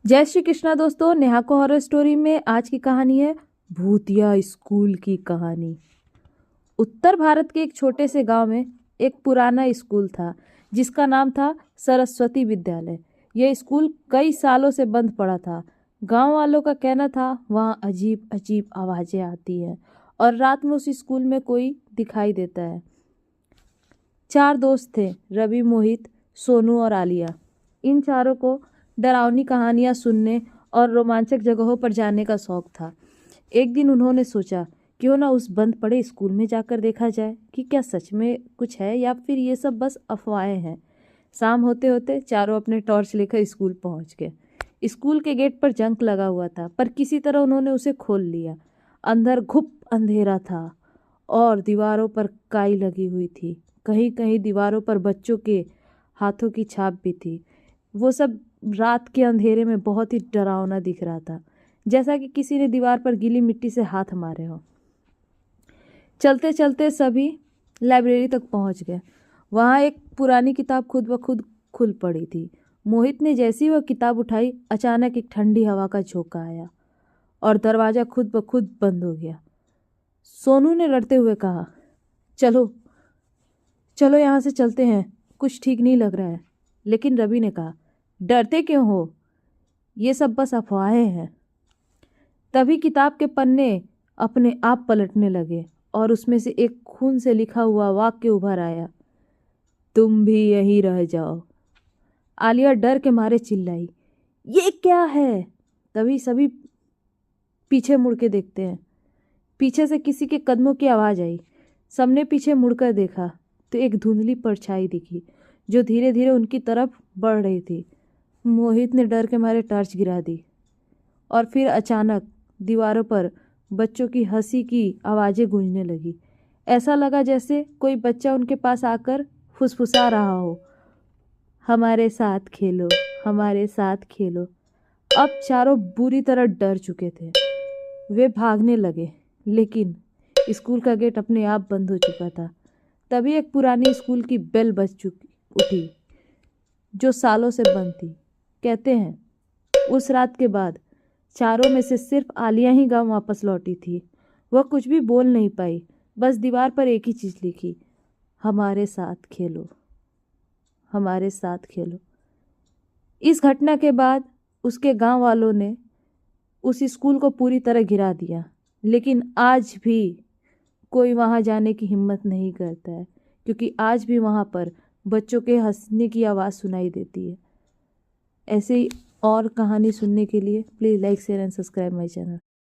जय श्री कृष्णा दोस्तों। नेहा को हॉरर स्टोरी में आज की कहानी है भूतिया स्कूल की कहानी। उत्तर भारत के एक छोटे से गांव में एक पुराना स्कूल था जिसका नाम था सरस्वती विद्यालय। यह स्कूल कई सालों से बंद पड़ा था। गांव वालों का कहना था वहाँ अजीब अजीब आवाज़ें आती हैं और रात में उस स्कूल में कोई दिखाई देता है। 4 दोस्त थे, रवि, मोहित, सोनू और आलिया। इन चारों को डरावनी कहानियाँ सुनने और रोमांचक जगहों पर जाने का शौक था। एक दिन उन्होंने सोचा क्यों ना उस बंद पड़े स्कूल में जाकर देखा जाए कि क्या सच में कुछ है या फिर ये सब बस अफवाहें हैं। शाम होते होते चारों अपने टॉर्च लेकर स्कूल पहुंच गए। स्कूल के गेट पर जंग लगा हुआ था, पर किसी तरह उन्होंने उसे खोल लिया। अंदर घुप अंधेरा था और दीवारों पर काई लगी हुई थी। कहीं कहीं दीवारों पर बच्चों के हाथों की छाप भी थी। वो सब रात के अंधेरे में बहुत ही डरावना दिख रहा था, जैसा कि किसी ने दीवार पर गीली मिट्टी से हाथ मारे हो। चलते चलते सभी लाइब्रेरी तक पहुंच गए। वहां एक पुरानी किताब खुद ब खुद खुल पड़ी थी। मोहित ने जैसी वह किताब उठाई, अचानक एक ठंडी हवा का झोंका आया और दरवाज़ा खुद ब खुद बंद हो गया। सोनू ने डरते हुए कहा, चलो चलो यहाँ से चलते हैं, कुछ ठीक नहीं लग रहा है। लेकिन रवि ने कहा, डरते क्यों हो, ये सब बस अफवाहें हैं। तभी किताब के पन्ने अपने आप पलटने लगे और उसमें से एक खून से लिखा हुआ वाक्य उभर आया, तुम भी यहीं रह जाओ। आलिया डर के मारे चिल्लाई, ये क्या है? तभी सभी पीछे मुड़ के देखते हैं। पीछे से किसी के कदमों की आवाज़ आई। सबने पीछे मुड़कर देखा तो एक धुंधली परछाई दिखी जो धीरे धीरे उनकी तरफ बढ़ रही थी। मोहित ने डर के मारे टॉर्च गिरा दी और फिर अचानक दीवारों पर बच्चों की हंसी की आवाज़ें गूंजने लगी। ऐसा लगा जैसे कोई बच्चा उनके पास आकर फुसफुसा रहा हो, हमारे साथ खेलो, हमारे साथ खेलो। अब चारों बुरी तरह डर चुके थे। वे भागने लगे, लेकिन स्कूल का गेट अपने आप बंद हो चुका था। तभी एक पुरानी स्कूल की बेल बज चुकी उठी जो सालों से बंद थी। कहते हैं उस रात के बाद चारों में से सिर्फ आलिया ही गांव वापस लौटी थी। वह कुछ भी बोल नहीं पाई, बस दीवार पर एक ही चीज़ लिखी, हमारे साथ खेलो, हमारे साथ खेलो। इस घटना के बाद उसके गांव वालों ने उस स्कूल को पूरी तरह गिरा दिया, लेकिन आज भी कोई वहां जाने की हिम्मत नहीं करता है, क्योंकि आज भी वहां पर बच्चों के हंसने की आवाज़ सुनाई देती है। ऐसे ही और कहानी सुनने के लिए please like share and subscribe my channel.